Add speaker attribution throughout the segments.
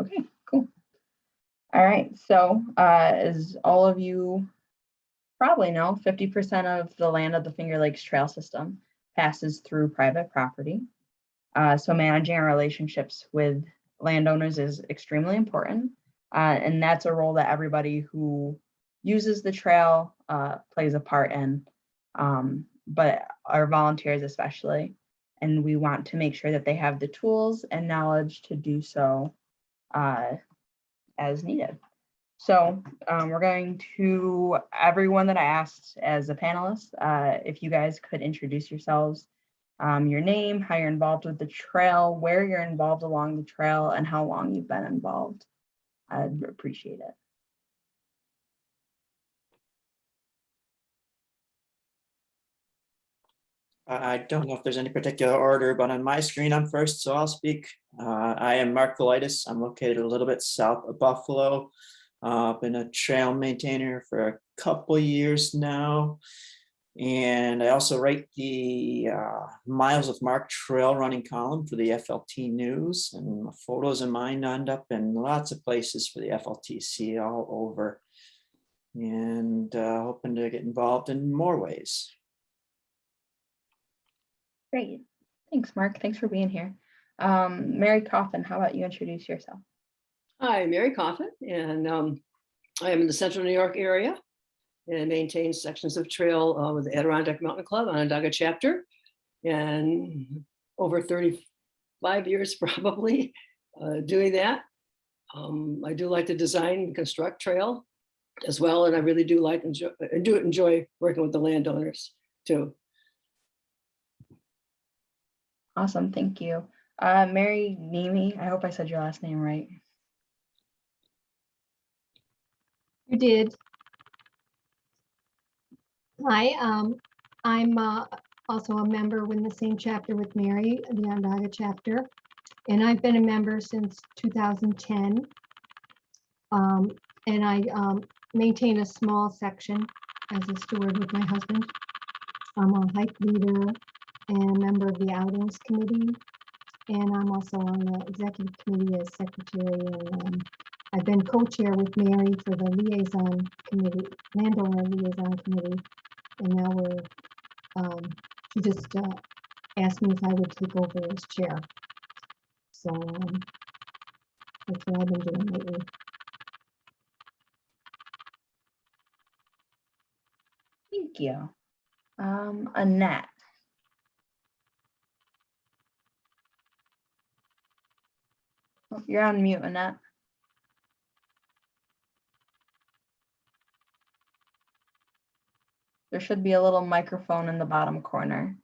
Speaker 1: Okay, cool. All right, so as all of you probably know, 50% of the land of the Finger Lakes Trail System passes through private property. So managing our relationships with landowners is extremely important. And that's a role that everybody who uses the trail plays a part in, but our volunteers especially. And we want to make sure that they have the tools and knowledge to do so as needed. So we're going to, everyone that I asked as a panelist, if you guys could introduce yourselves, your name, how you're involved with the trail, where you're involved along the trail, and how long you've been involved. I'd appreciate it.
Speaker 2: I don't know if there's any particular order, but on my screen, I'm first, so I'll speak. I am Mark Velitis. I'm located a little bit south of Buffalo. Been a trail maintainer for a couple years now. And I also write the Miles with Mark trail running column for the FLT News. And the photos of mine end up in lots of places for the FLTC all over. And hoping to get involved in more ways.
Speaker 1: Great. Thanks, Mark. Thanks for being here. Mary Coffin, how about you introduce yourself?
Speaker 3: Hi, Mary Coffin, and I am in the Central New York area and maintain sections of trail with the Adirondack Mountain Club, Onondaga chapter, and over 35 years probably doing that. I do like to design and construct trail as well, and I really do like enjoy working with the landowners too.
Speaker 1: Awesome, thank you. Mary Nemi, I hope I said your last name right.
Speaker 4: You did. Hi, I'm also a member in the same chapter with Mary, the Onondaga chapter, and I've been a member since 2010. And I maintain a small section as a steward with my husband. I'm a hike leader and a member of the Outings Committee, and I'm also on the executive committee as secretary, and I've been co-chair with Mary for the liaison committee, landowner liaison committee, and now we're, she just asked me if I would take over as chair. So that's what I've been doing lately.
Speaker 1: Thank you. Annette. Oh, you're on mute, Annette. There should be a little microphone in the bottom corner.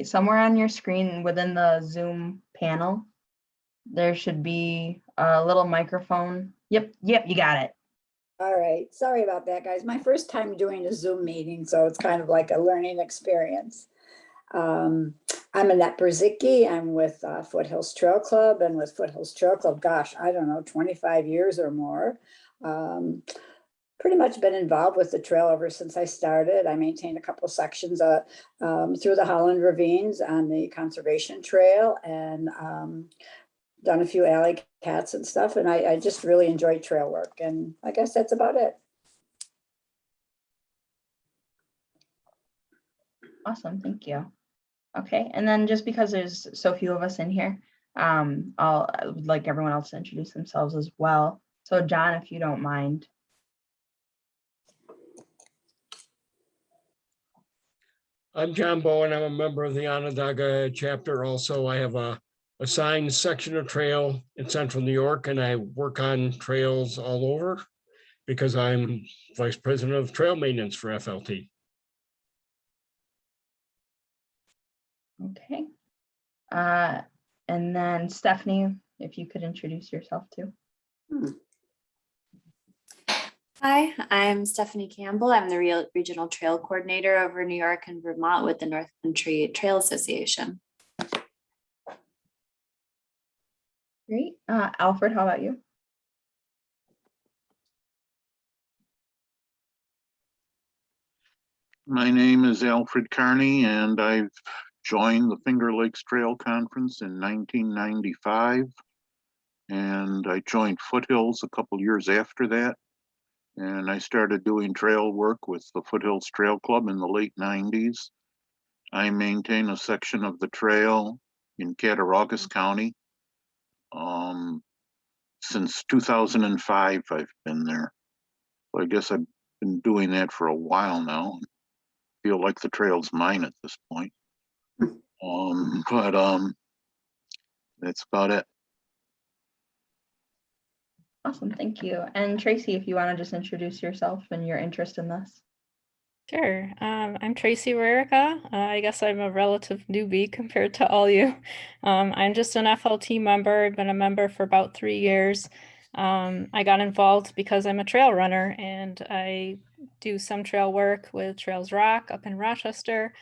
Speaker 1: Somewhere on your screen within the Zoom panel, there should be a little microphone. Yep, you got it.
Speaker 5: All right, sorry about that, guys. My first time doing a Zoom meeting, so it's kind of like a learning experience. I'm Annette Brzicki. I'm with Foothills Trail Club, and with Foothills Trail Club, gosh, I don't know, 25 years or more. Pretty much been involved with the trail ever since I started. I maintain a couple sections through the Holland Ravines on the Conservation Trail, and done a few alley cats and stuff. And I just really enjoy trail work. And I guess that's about it.
Speaker 1: Awesome, thank you. Okay, and then just because there's so few of us in here, I would like everyone else to introduce themselves as well. So John, if you don't mind.
Speaker 6: I'm John Bowen. I'm a member of the Onondaga chapter. Also, I have a assigned section of trail in Central New York, and I work on trails all over because I'm vice president of trail maintenance for FLT.
Speaker 1: Okay. And then Stephanie, if you could introduce yourself too.
Speaker 7: Hi, I'm Stephanie Campbell. I'm the Regional Trail Coordinator over New York and Vermont with the North Country Trail Association.
Speaker 1: Great. Alfred, how about you?
Speaker 8: My name is Alfred Carney, and I've joined the Finger Lakes Trail Conference in 1995. And I joined Foothills a couple years after that. And I started doing trail work with the Foothills Trail Club in the late 90s. I maintain a section of the trail in Cattaraugus County. Since 2005, I've been there. So I guess I've been doing that for a while now. Feel like the trail's mine at this point. But that's about it.
Speaker 1: Awesome, thank you. And Tracy, if you want to just introduce yourself and your interest in this.
Speaker 9: Sure. I'm Tracy Rarica. I guess I'm a relative newbie compared to all you. I'm just an FLT member. I've been a member for about 3 years. I got involved because I'm a trail runner and I do some trail work with Trails Rock up in Rochester.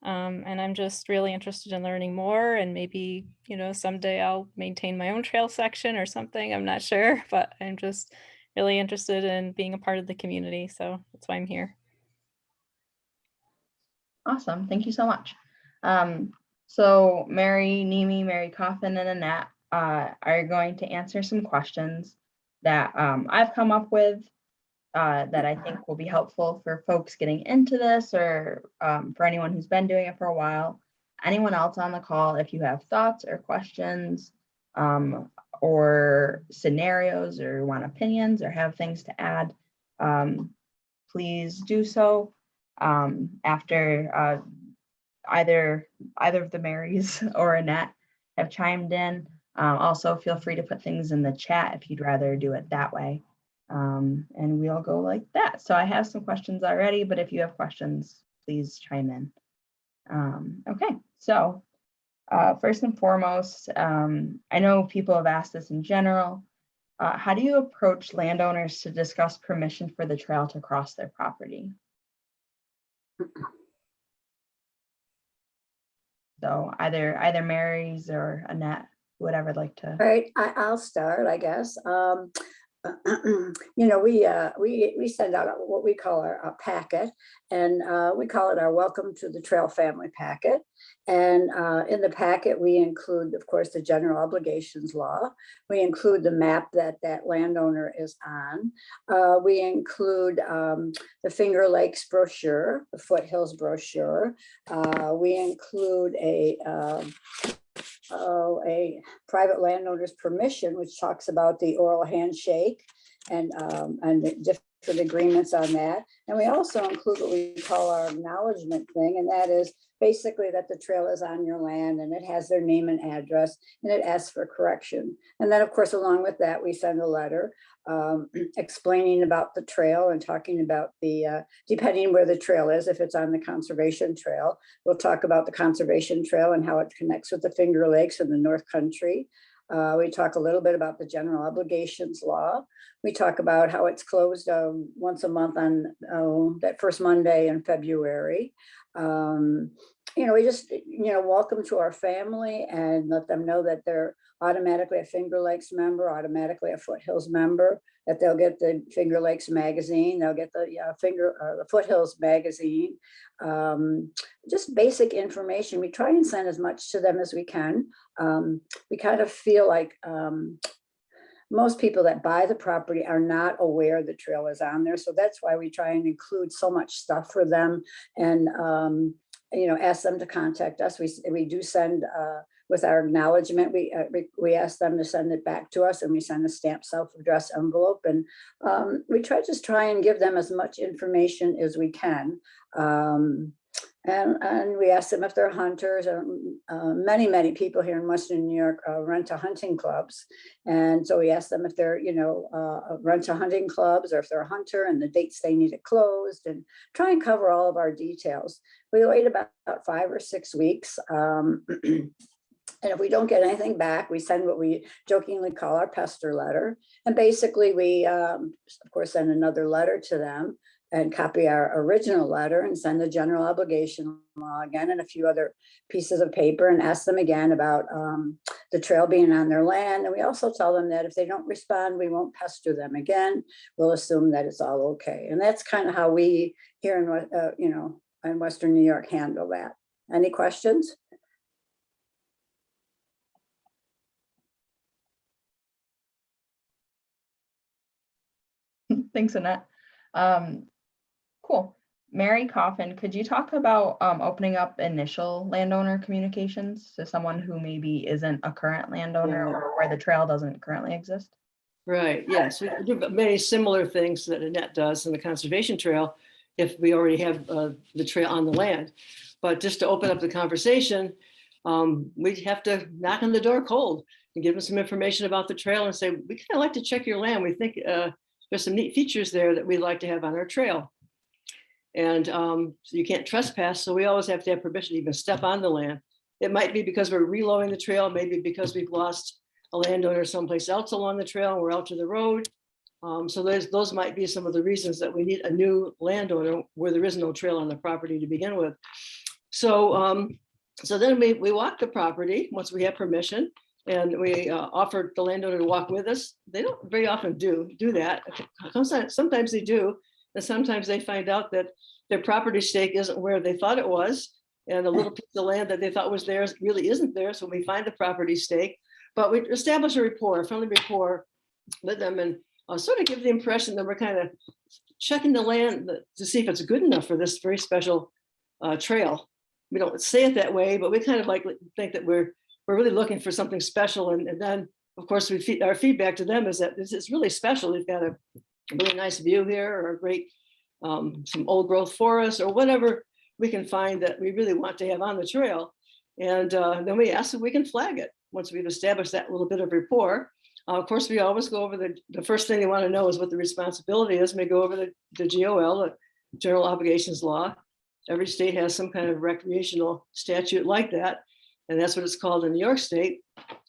Speaker 9: And I'm just really interested in learning more, and maybe, someday I'll maintain my own trail section or something. I'm not sure, but I'm just really interested in being a part of the community. So that's why I'm here.
Speaker 1: Awesome, thank you so much. So Mary, Nimi, Mary Coffin, and Annette are going to answer some questions that I've come up with that I think will be helpful for folks getting into this, or for anyone who's been doing it for a while. Anyone else on the call, if you have thoughts or questions or scenarios, or want opinions or have things to add, please do so after either of the Marys or Annette have chimed in. Also, feel free to put things in the chat if you'd rather do it that way. And we'll go like that. So I have some questions already, but if you have questions, please chime in. Okay, so first and foremost, I know people have asked this in general. How do you approach landowners to discuss permission for the trail to cross their property? So either Mary's or Annette, whoever would like to.
Speaker 5: All right, I'll start, I guess. We send out what we call our packet, and we call it our Welcome to the Trail Family packet. And in the packet, we include, of course, the general obligations law. We include the map that landowner is on. We include the Finger Lakes brochure, the Foothills brochure. We include a private landowner's permission, which talks about the oral handshake and the different agreements on that. And we also include what we call our acknowledgement thing, and that is basically that the trail is on your land and it has their name and address and it asks for correction. And then, of course, along with that, we send a letter explaining about the trail and talking about the, depending where the trail is, if it's on the conservation trail, we'll talk about the conservation trail and how it connects with the Finger Lakes and the North Country. We talk a little bit about the general obligations law. We talk about how it's closed once a month on that first Monday in February. We just, welcome to our family and let them know that they're automatically a Finger Lakes member, automatically a Foothills member, that they'll get the Finger Lakes magazine, they'll get the Foothills magazine, just basic information. We try and send as much to them as we can. We kind of feel like most people that buy the property are not aware the trail is on there. So that's why we try and include so much stuff for them and, ask them to contact us. We do send with our acknowledgement, we ask them to send it back to us, and we send a stamped self-addressed envelope. And we try and give them as much information as we can. And we ask them if they're hunters. Many people here in Western New York rent to hunting clubs. And so we ask them if they're, rent to hunting clubs, or if they're a hunter and the dates they need it closed, and try and cover all of our details. We wait about 5 or 6 weeks. And if we don't get anything back, we send what we jokingly call our pester letter. And basically we, of course, send another letter to them and copy our original letter and send the general obligation law again and a few other pieces of paper and ask them again about the trail being on their land. And we also tell them that if they don't respond, we won't pester them again. We'll assume that it's all okay. And that's kind of how we here in, in Western New York handle that. Any questions?
Speaker 1: Thanks, Annette. Cool. Mary Coffin, could you talk about opening up initial landowner communications to someone who maybe isn't a current landowner or where the trail doesn't currently exist?
Speaker 3: Right, yes, we do many similar things that Annette does in the conservation trail if we already have the trail on the land. But just to open up the conversation, we'd have to knock on the door cold and give them some information about the trail and say, we kind of like to check your land. We think there's some neat features there that we'd like to have on our trail. And so you can't trespass, so we always have to have permission to even step on the land. It might be because we're reloading the trail, maybe because we've lost a landowner someplace else along the trail and we're out to the road. So those might be some of the reasons that we need a new landowner where there is no trail on the property to begin with. So so then we walk the property once we have permission, and we offer the landowner to walk with us. They don't very often do that. Sometimes they do, and sometimes they find out that their property stake isn't where they thought it was, and a little piece of land that they thought was theirs really isn't theirs when we find the property stake. But we establish a rapport, a friendly rapport with them, and sort of give the impression that we're kind of checking the land to see if it's good enough for this very special trail. We don't say it that way, but we kind of like think that we're really looking for something special. And then, of course, our feedback to them is that it's really special. We've got a really nice view here, or a great some old growth forest, or whatever we can find that we really want to have on the trail. And then we ask if we can flag it once we've established that little bit of rapport. Of course, we always go over the first thing they want to know is what the responsibility is. We go over the GOL, the General Obligations Law. Every state has some kind of recreational statute like that, and that's what it's called in New York State.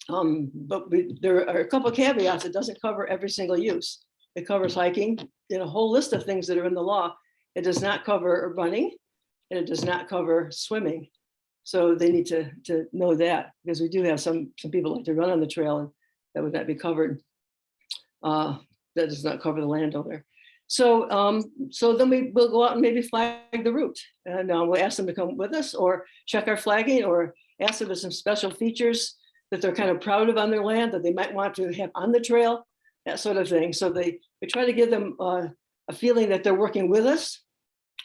Speaker 3: But there are a couple of caveats. It doesn't cover every single use. It covers hiking and a whole list of things that are in the law. It does not cover running, and it does not cover swimming. So they need to know that, because we do have some people like to run on the trail, and that would not be covered. That does not cover the landowner. So so then we will go out and maybe flag the route, and we'll ask them to come with us, or check our flagging, or ask if there's some special features that they're kind of proud of on their land that they might want to have on the trail, that sort of thing. So we try to give them a feeling that they're working with us.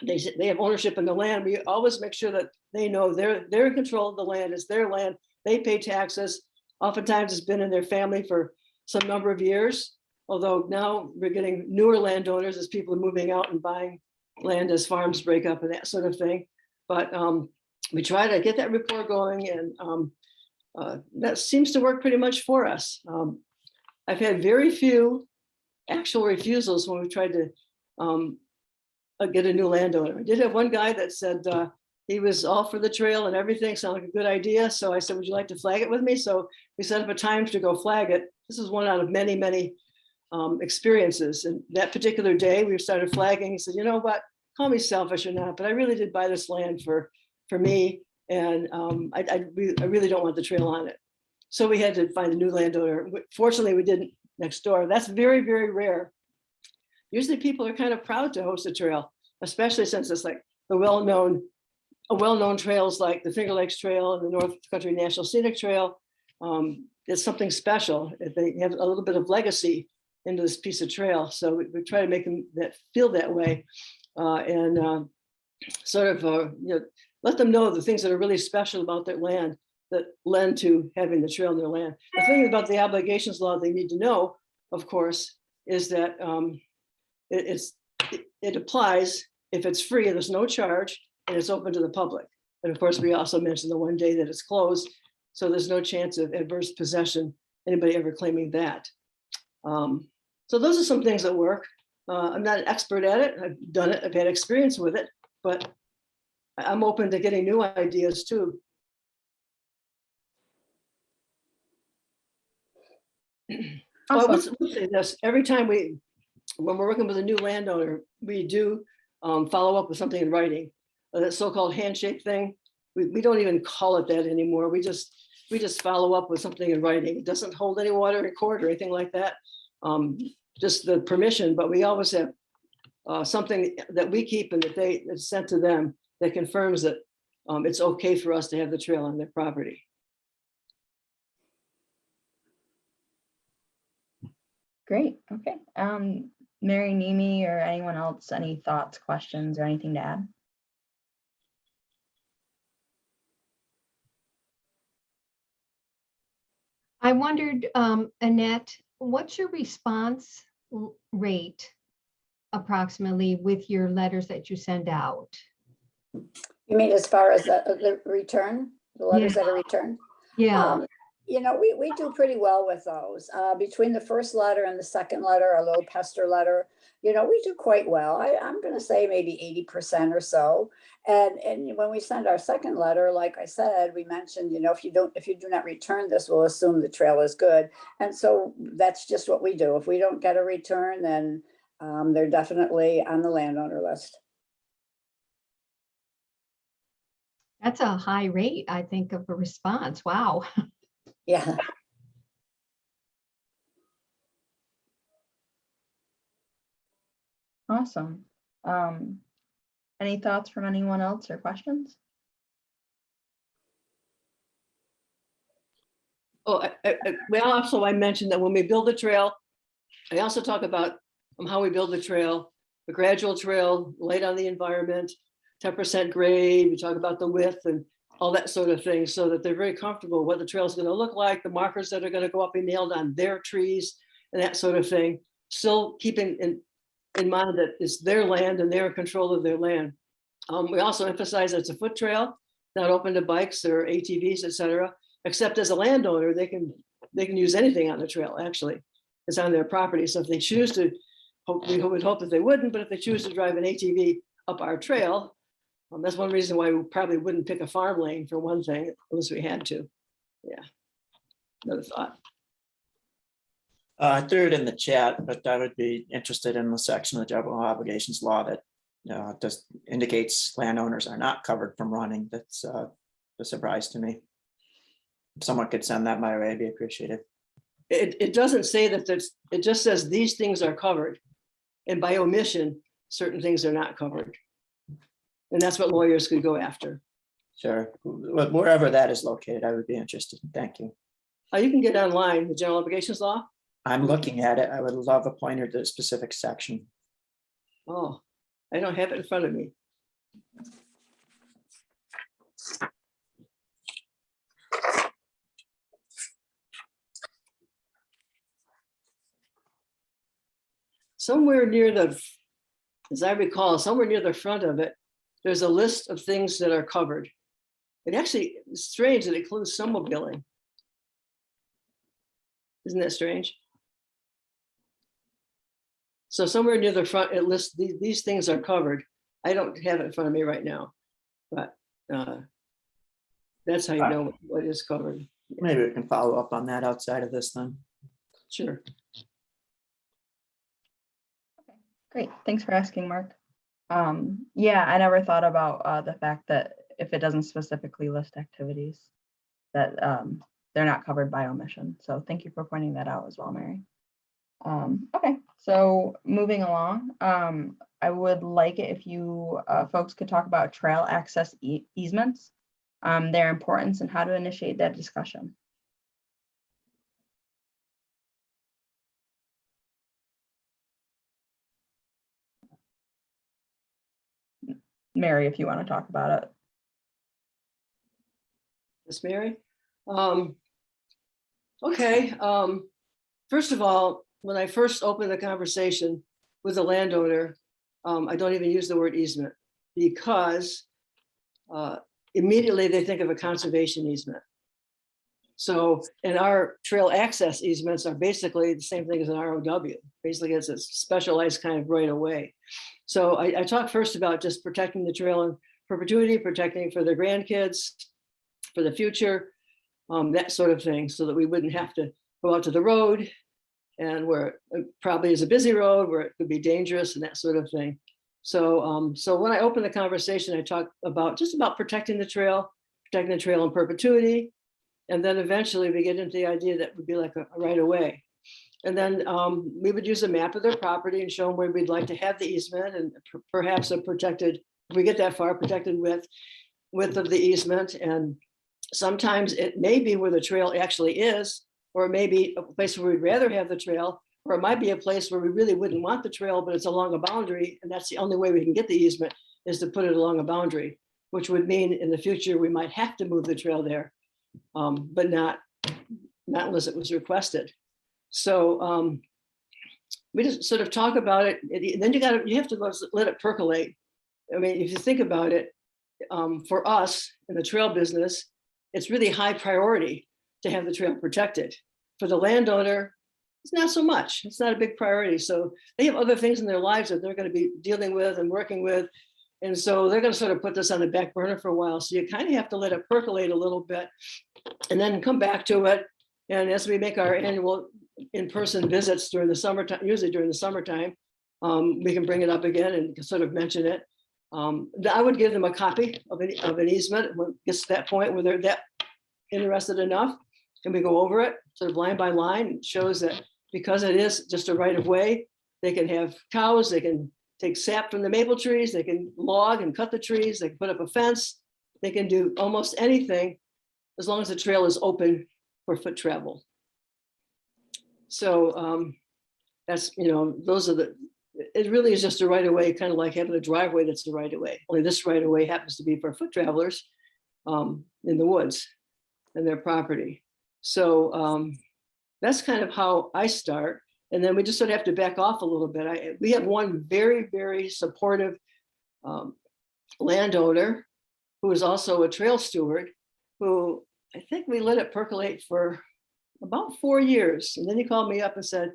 Speaker 3: They have ownership in the land. We always make sure that they know they're in control of the land. It's their land. They pay taxes. Oftentimes it's been in their family for some number of years. Although now we're getting newer landowners as people are moving out and buying land as farms break up and that sort of thing. But we try to get that rapport going, and that seems to work pretty much for us. I've had very few actual refusals when we tried to get a new landowner. I did have one guy that said he was all for the trail and everything, sounded like a good idea. So I said, would you like to flag it with me? So we set up a time to go flag it. This is one out of many, many experiences. And that particular day we started flagging. He said, you know what, call me selfish or not, but I really did buy this land for me. And I really don't want the trail on it. So we had to find a new landowner. Fortunately, we didn't next door. That's very, very rare. Usually people are kind of proud to host a trail, especially since it's like the well-known trails like the Finger Lakes Trail and the North Country National Scenic Trail. It's something special. They have a little bit of legacy into this piece of trail. So we try to make them feel that way, and sort of let them know the things that are really special about their land that lend to having the trail in their land. The thing about the obligations law they need to know, of course, is that it applies if it's free and there's no charge and it's open to the public. And of course, we also mentioned the one day that it's closed, so there's no chance of adverse possession, anybody ever claiming that. So those are some things that work. I'm not an expert at it. I've done it. I've had experience with it, but I'm open to getting new ideas too. Well, I
Speaker 1: Awesome.
Speaker 3: would say this, every time when we're working with a new landowner, we do follow up with something in writing. That so-called handshake thing, we don't even call it that anymore. We just follow up with something in writing. It doesn't hold any water in court or anything like that. Just the permission, but we always have something that we keep and that it's sent to them that confirms that it's okay for us to have the trail on their property.
Speaker 1: Great. Okay. Mary, Nimi, or anyone else, any thoughts, questions, or anything to add?
Speaker 4: I wondered, Annette, what's your response rate approximately with your letters that you send out?
Speaker 5: You mean as far as the return, the letters that are returned?
Speaker 4: Yeah,
Speaker 5: You know, we do pretty well with those. Between the first letter and the second letter, our little pester letter, you know, we do quite well. I'm going to say maybe 80% or so. And when we send our second letter, like I said, we mentioned, you know, if you do not return this, we'll assume the trail is good. And so that's just what we do. If we don't get a return, then they're definitely on the landowner list.
Speaker 4: that's a high rate, I think, of a response. Wow.
Speaker 5: Yeah.
Speaker 1: Awesome. Any thoughts from anyone else or questions?
Speaker 3: Oh, I mentioned that when we build the trail, I also talk about how we build the trail, the gradual trail, light on the environment, 10% grade. We talk about the width and all that sort of thing, so that they're very comfortable what the trail is going to look like, the markers that are going to go up and nailed on their trees and that sort of thing. Still keeping in mind that it's their land and they're in control of their land. We also emphasize that it's a foot trail, not open to bikes or ATVs, etc. Except as a landowner, they can use anything on the trail. Actually, it's on their property. So if they choose to, we would hope that they wouldn't, but if they choose to drive an ATV up our trail, that's one reason why we probably wouldn't pick a farm lane for one thing, unless we had to. Yeah, another thought.
Speaker 2: I threw it in the chat, but I would be interested in the section of the general obligations law that just indicates landowners are not covered from running. That's a surprise to me. If someone could send that my way, I'd be appreciated.
Speaker 3: It doesn't say that it just says these things are covered. And by omission, certain things are not covered. And that's what lawyers could go after.
Speaker 2: Sure. Wherever that is located, I would be interested. Thank you.
Speaker 3: You can get online, the general obligations law.
Speaker 2: I'm looking at it. I would love a pointer to a specific section.
Speaker 3: Oh, I don't have it in front of me. Somewhere near as I recall, somewhere near the front of it, there's a list of things that are covered. It actually is strange that it includes snowmobiling. Isn't that strange? So somewhere near the front, it lists these things are covered. I don't have it in front of me right now, but that's how you know what is covered.
Speaker 2: Maybe we can follow up on that outside of this then.
Speaker 3: Sure.
Speaker 1: Great. Thanks for asking, Mark. Yeah, I never thought about the fact that if it doesn't specifically list activities, that they're not covered by omission. So thank you for pointing that out as well, Mary. Okay, so moving along, I would like it if you folks could talk about trail access easements, their importance, and how to initiate that discussion. Mary, if you want to talk about it.
Speaker 3: Miss Mary? Okay. First of all, when I first opened the conversation with the landowner, I don't even use the word easement because immediately they think of a conservation easement. So, and our trail access easements are basically the same thing as an ROW. Basically, it's a specialized kind of right of way. So I talked first about just protecting the trail in perpetuity, protecting for their grandkids, for the future, that sort of thing, so that we wouldn't have to go out to the road, and where it probably is a busy road where it could be dangerous and that sort of thing. So, so when I open the conversation, I talk about just about protecting the trail in perpetuity. And then eventually we get into the idea that would be like a right of way. And then we would use a map of their property and show them where we'd like to have the easement and perhaps a protected, if we get that far, protected width of the easement. And sometimes it may be where the trail actually is, or it may be a place where we'd rather have the trail, or it might be a place where we really wouldn't want the trail, but it's along a boundary. And that's the only way we can get the easement, is to put it along a boundary, which would mean in the future, we might have to move the trail there, but not unless it was requested. So we just sort of talk about it. And then you have to let it percolate. I mean, if you think about it, for us in the trail business, it's really high priority to have the trail protected. For the landowner, it's not so much. It's not a big priority. So they have other things in their lives that they're going to be dealing with and working with. And so they're going to sort of put this on the back burner for a while. So you kind of have to let it percolate a little bit and then come back to it. And as we make our annual in-person visits during the summertime, usually during the summertime, we can bring it up again and sort of mention it. I would give them a copy of an easement when it gets to that point where they're that interested enough. And we go over it sort of line by line. It shows that because it is just a right of way, they can have cows, they can take sap from the maple trees, they can log and cut the trees, they can put up a fence, they can do almost anything as long as the trail is open for foot travel. So that's, those are it really is just a right of way, kind of like having a driveway that's the right of way. Only this right of way happens to be for foot travelers in the woods and their property. So that's kind of how I start. And then we just sort of have to back off a little bit. We have one very, very supportive landowner who is also a trail steward, who I think we let it percolate for about 4 years. And then he called me up and said,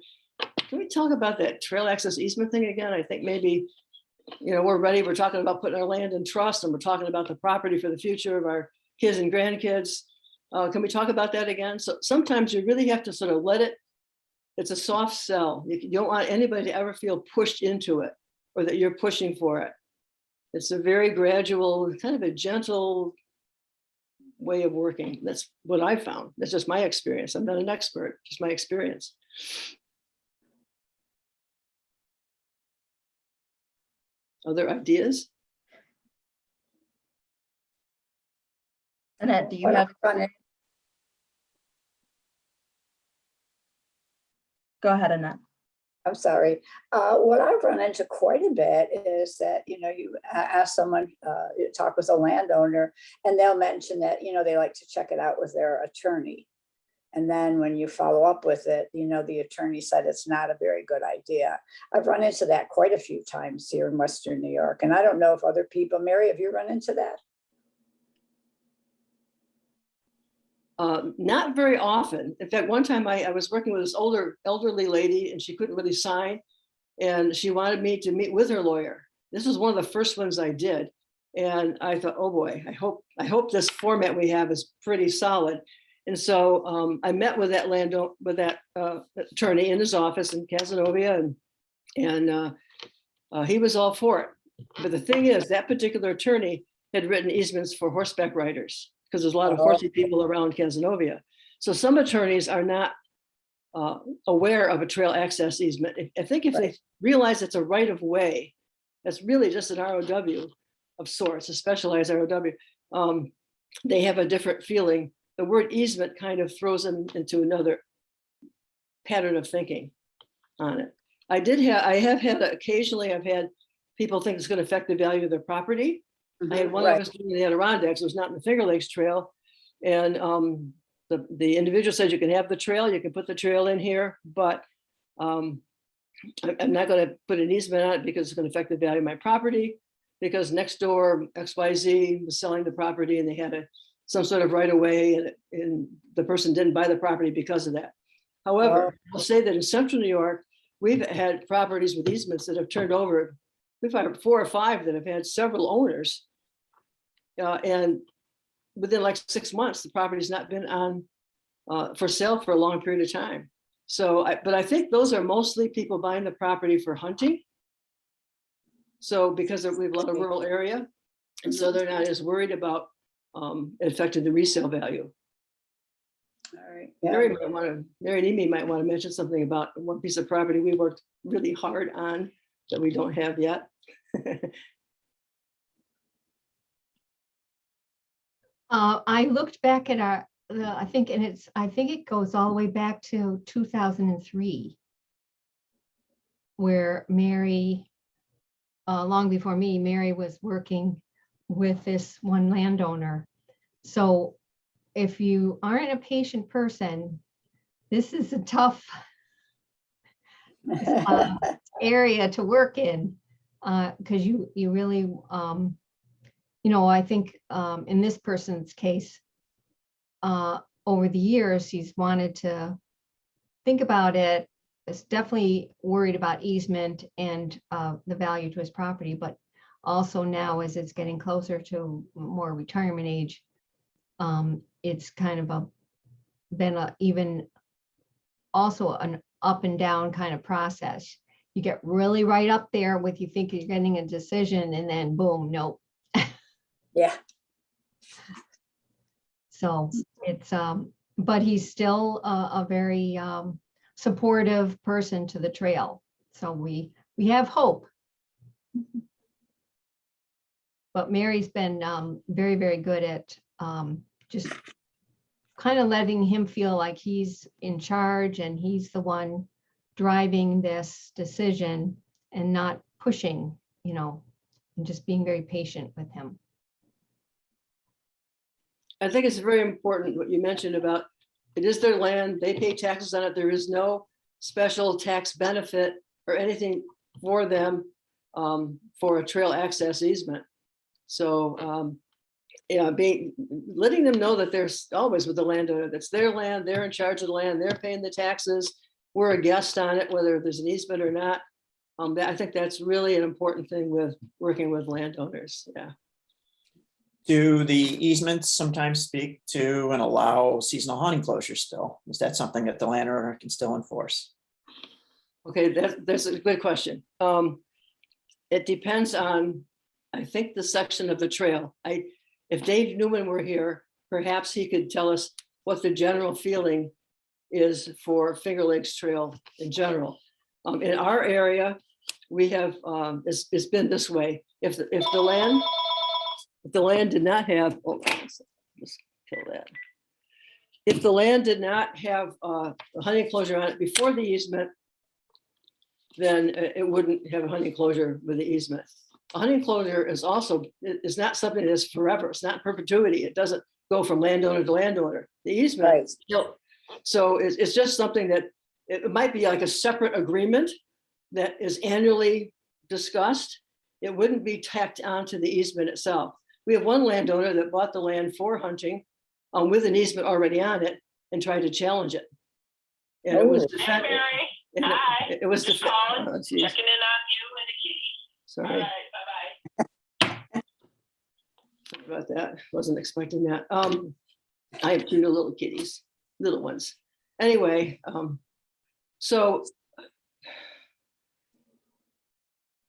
Speaker 3: can we talk about that trail access easement thing again? I think maybe, we're ready. We're talking about putting our land in trust, and we're talking about the property for the future of our kids and grandkids. Can we talk about that again? So sometimes you really have to sort of let it, it's a soft sell. You don't want anybody to ever feel pushed into it or that you're pushing for it. It's a very gradual, kind of a gentle way of working. That's what I found. That's just my experience. I'm not an expert, just my experience. Other ideas?
Speaker 1: Annette, do you
Speaker 5: What
Speaker 1: have?
Speaker 5: I've run in-
Speaker 1: Go ahead, Annette.
Speaker 5: I'm sorry. What I've run into quite a bit is that, you ask someone, you talk with a landowner, and they'll mention that, they like to check it out with their attorney. And then when you follow up with it, the attorney said it's not a very good idea. I've run into that quite a few times here in Western New York. And I don't know if other people, Mary, have you run into that?
Speaker 3: Not very often. In fact, one time I was working with this elderly lady, and she couldn't really sign, and she wanted me to meet with her lawyer. This was one of the first ones I did. And I thought, oh boy, I hope this format we have is pretty solid. And so I met with that attorney in his office in Casanova, and he was all for it. But the thing is, that particular attorney had written easements for horseback riders, because there's a lot of horsey people around Casanova. So some attorneys are not aware of a trail access easement. I think if they realize it's a right of way, that's really just an ROW of sorts, a specialized ROW, they have a different feeling. The word easement kind of throws them into another pattern of thinking on it. Occasionally I've had people think it's going to affect the value of their property. I had one I was doing in the Adirondacks. It was not in the Finger Lakes Trail. And the individual said, you can have the trail, you can put the trail in here, but I'm not going to put an easement on it because it's going to affect the value of my property, because next door XYZ was selling the property and they had some sort of right of way, and the person didn't buy the property because of that. However, I'll say that in Central New York, we've had properties with easements that have turned over. We've had 4 or 5 that have had several owners. And within like 6 months, the property's not been on for sale for a long period of time. So, but I think those are mostly people buying the property for hunting. So because we have a lot of rural area, and so they're not as worried about affecting the resale value.
Speaker 5: All right.
Speaker 3: Mary and Amy might want to mention something about one piece of property we worked really hard on that we don't have yet.
Speaker 4: I looked back at I think it goes all the way back to 2003, where Mary, long before me, Mary was working with this one landowner. So if you aren't a patient person, this is a tough area to work in, because you really, I think in this person's case, over the years, he's wanted to think about it. It's definitely worried about easement and the value to his property, but also now as it's getting closer to more retirement age, it's kind of been even also an up and down kind of process. You get really right up there with, you think you're getting a decision, and then boom, nope.
Speaker 5: Yeah.
Speaker 4: So it's, but he's still a very supportive person to the trail. So we have hope. But Mary's been very, very good at just kind of letting him feel like he's in charge and he's the one driving this decision and not pushing, and just being very patient with him.
Speaker 3: I think it's very important what you mentioned about it is their land, they pay taxes on it. There is no special tax benefit or anything for them for a trail access easement. So, letting them know that there's always with the landowner, that's their land, they're in charge of the land, they're paying the taxes, we're a guest on it, whether there's an easement or not. I think that's really an important thing with working with landowners. Yeah.
Speaker 2: Do the easements sometimes speak to and allow seasonal hunting closures still? Is that something that the landowner can still enforce?
Speaker 3: Okay, that's a good question. It depends on, I think, the section of the trail. If Dave Newman were here, perhaps he could tell us what the general feeling is for Finger Lakes Trail in general. In our area, we have, it's been this way. If the land did not have, let's kill that. If the land did not have a hunting enclosure on it before the easement, then it wouldn't have a hunting enclosure with the easement. A hunting enclosure is not something that is forever. It's not perpetuity. It doesn't go from landowner to landowner. The easement,
Speaker 5: Right.
Speaker 3: So it's just something that it might be like a separate agreement that is annually discussed. It wouldn't be tacked onto the easement itself. We have one landowner that bought the land for hunting with an easement already on it and tried to challenge it. And it was defended. It was defended. Oh,
Speaker 10: Checking in on you and the kitty.
Speaker 3: Sorry.
Speaker 10: All right, bye-bye.
Speaker 3: Sorry about that. Wasn't expecting that. I have 2 little kitties, little ones. Anyway, so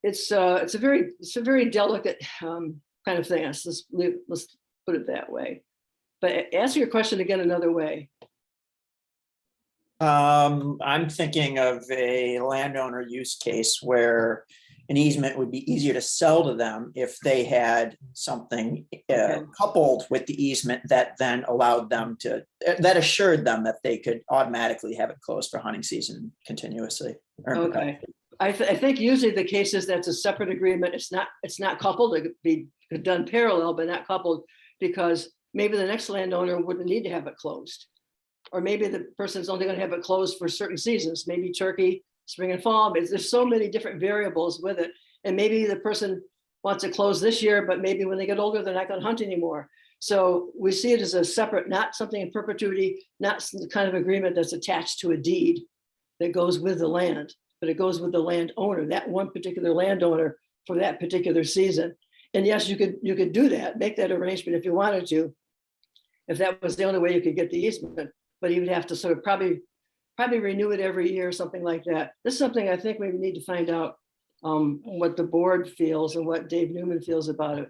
Speaker 3: it's a very delicate kind of thing. Let's put it that way. But answer your question again another way.
Speaker 2: I'm thinking of a landowner use case where an easement would be easier to sell to them if they had something coupled with the easement that then allowed them to, that assured them that they could automatically have it closed for hunting season continuously.
Speaker 3: Okay. I think usually the case is that's a separate agreement. It's not coupled. It could be done parallel, but not coupled, because maybe the next landowner wouldn't need to have it closed. Or maybe the person's only going to have it closed for certain seasons, maybe turkey, spring and fall. But there's so many different variables with it. And maybe the person wants to close this year, but maybe when they get older, they're not going to hunt anymore. So we see it as a separate, not something in perpetuity, not the kind of agreement that's attached to a deed that goes with the land, but it goes with the landowner, that one particular landowner for that particular season. And yes, you could do that, make that arrangement if you wanted to, if that was the only way you could get the easement. but he would have to sort of probably renew it every year, something like that. This is something I think we need to find out what the board feels and what Dave Newman feels about it.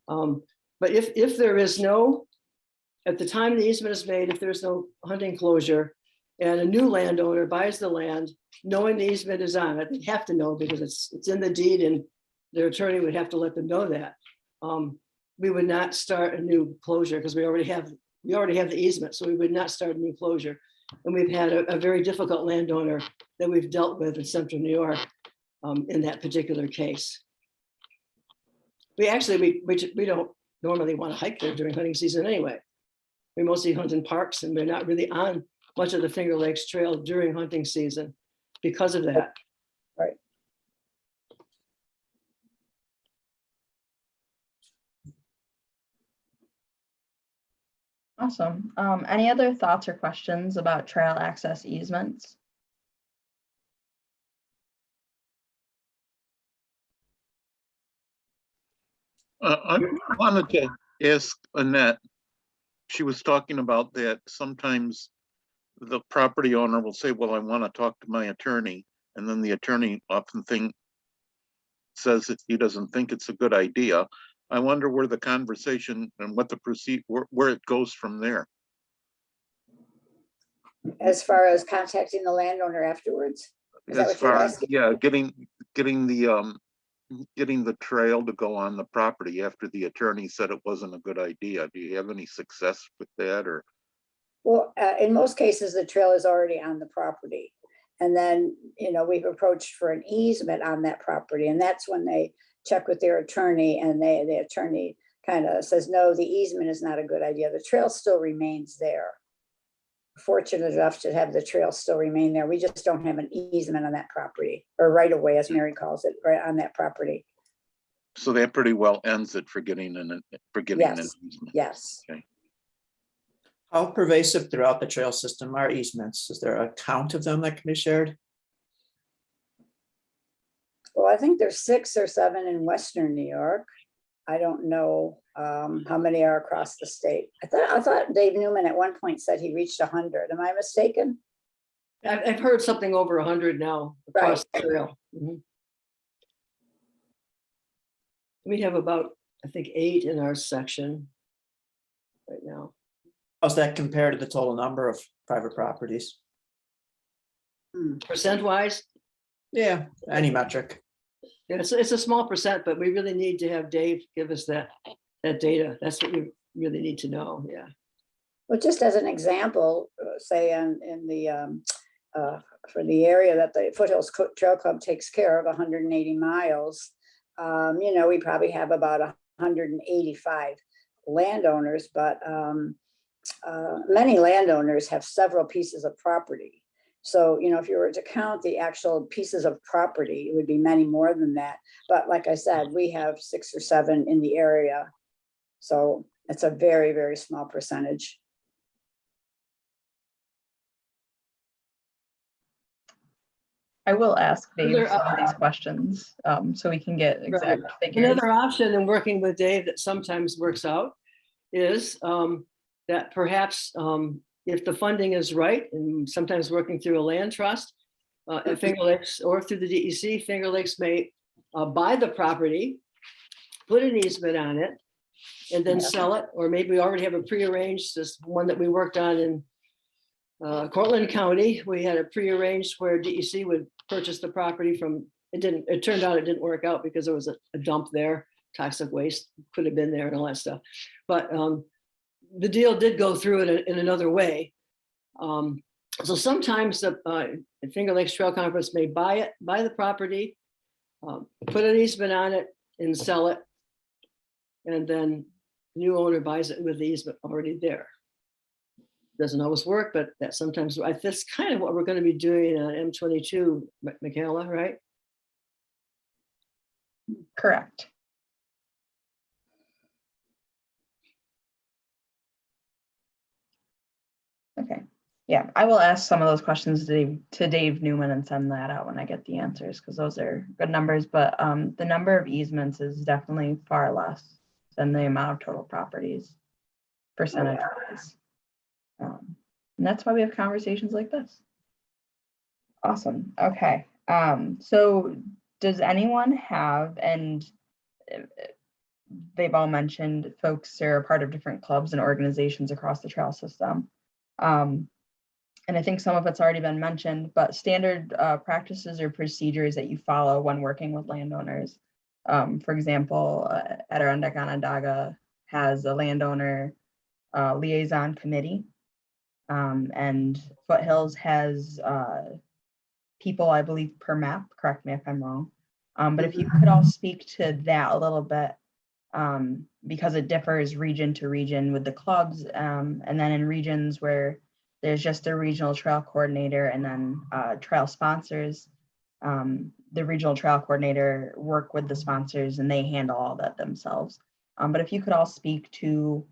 Speaker 3: But if there is no, at the time the easement is made, if there's no hunting closure and a new landowner buys the land, knowing the easement is on it, they have to know because it's in the deed and their attorney would have to let them know that. We would not start a new closure because we already have the easement, so we would not start a new closure. And we've had a very difficult landowner that we've dealt with in central New York in that particular case. We don't normally want to hike there during hunting season anyway. We mostly hunt in parks and we're not really on much of the Finger Lakes Trail during hunting season because of that.
Speaker 5: Right.
Speaker 1: Awesome. Any other thoughts or questions about trail access easements?
Speaker 8: I wanted to ask Annette, she was talking about that sometimes the property owner will say, well, I want to talk to my attorney. And then the attorney often says that he doesn't think it's a good idea. I wonder where the conversation and what the where it goes from there.
Speaker 5: As far as contacting the landowner afterwards? Is that
Speaker 8: As
Speaker 5: what you're
Speaker 8: far as,
Speaker 5: asking?
Speaker 8: yeah, getting the trail to go on the property after the attorney said it wasn't a good idea. Do you have any success with that or?
Speaker 5: Well, in most cases, the trail is already on the property. And then, we've approached for an easement on that property. And that's when they check with their attorney and the attorney kind of says, no, the easement is not a good idea. The trail still remains there. Fortunate enough to have the trail still remain there. We just don't have an easement on that property, or right of way, as Mary calls it, right on that property.
Speaker 8: So that pretty well ends it for getting an
Speaker 5: Yes.
Speaker 8: easement.
Speaker 5: Yes.
Speaker 8: Okay.
Speaker 2: How pervasive throughout the trail system are easements? Is there a count of them that can be shared?
Speaker 5: Well, I think there's 6 or 7 in Western New York. I don't know how many are across the state. I thought Dave Newman at one point said he reached 100. Am I mistaken?
Speaker 3: I've heard something over 100 now across the trail. Mhm. We have about, I think, 8 in our section right now.
Speaker 2: How's that compared to the total number of private properties?
Speaker 3: Percent wise,
Speaker 2: Yeah, any metric.
Speaker 3: it's a small percent, but we really need to have Dave give us that data. That's what we really need to know. Yeah.
Speaker 5: Well, just as an example, say in the for the area that the Foothills Trail Club takes care of, 180 miles, we probably have about 185 landowners, but many landowners have several pieces of property. So, if you were to count the actual pieces of property, it would be many more than that. But like I said, we have 6 or 7 in the area. So it's a very, very small percentage.
Speaker 1: I will ask Dave
Speaker 3: Another-
Speaker 1: some of these questions so we can get exact figures.
Speaker 3: Another option in working with Dave that sometimes works out is that perhaps if the funding is right, and sometimes working through a land trust at Finger Lakes or through the DEC, Finger Lakes may buy the property, put an easement on it, and then sell it. Or maybe we already have a prearranged, this one that we worked on in Cortland County. We had a prearranged where DEC would purchase the property from, it turned out it didn't work out because there was a dump there, toxic waste could have been there and all that stuff. But the deal did go through it in another way. So sometimes the Finger Lakes Trail Conference may buy the property, put an easement on it and sell it. And then the new owner buys it with the easement already there. Doesn't always work, but that sometimes, that's kind of what we're going to be doing on M22, Michaela, right?
Speaker 1: Correct. Okay. Yeah, I will ask some of those questions to Dave Newman and send that out when I get the answers, because those are good numbers. But the number of easements is definitely far less than the amount of total properties percentage-wise. And that's why we have conversations like this. Awesome. Okay. So does anyone have, and they've all mentioned folks are a part of different clubs and organizations across the trail system. And I think some of it's already been mentioned, but standard practices or procedures that you follow when working with landowners. For example, Adirondack Onondaga has a landowner liaison committee, and Foothills has people, I believe, per map. Correct me if I'm wrong. But if you could all speak to that a little bit, because it differs region to region with the clubs, and then in regions where there's just a regional trail coordinator and then trail sponsors, the regional trail coordinator work with the sponsors and they handle all that themselves. But if you could all speak to